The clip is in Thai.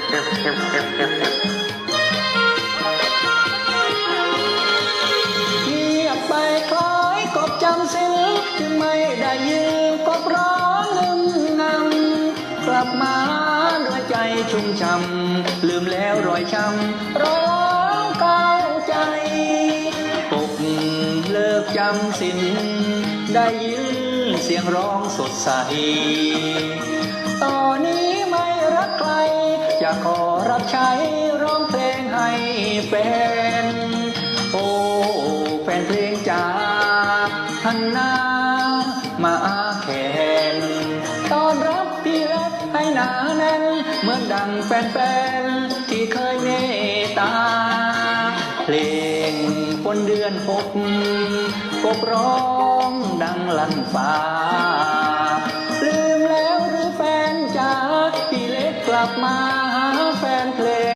เงียบไปคล้ายกบจำศีลจึงไม่ได้ยินกบร้องกลับมาด้วยใจชุ่มช่ำลืมแล้วรอยช้ำร้องเก้าใจกบเลิกจำศีลได้ยินเสียงร้องสดใสตอนนี้ไม่รักใครจะขอรับใช้ร้องเพลงให้แฟนโอ้แฟนเพลงจ๋าหันหน้ามาแคนต้อนรับพี่เล็กให้หนาแน่นเหมือนดังแฟนๆที่เคยเมตตาเพลงคนเดือนหกกบร้องดังลั่นฟ้าลืมแล้วหรือแฟนจ๋าพี่เล็กกลับมาหาแฟนเพล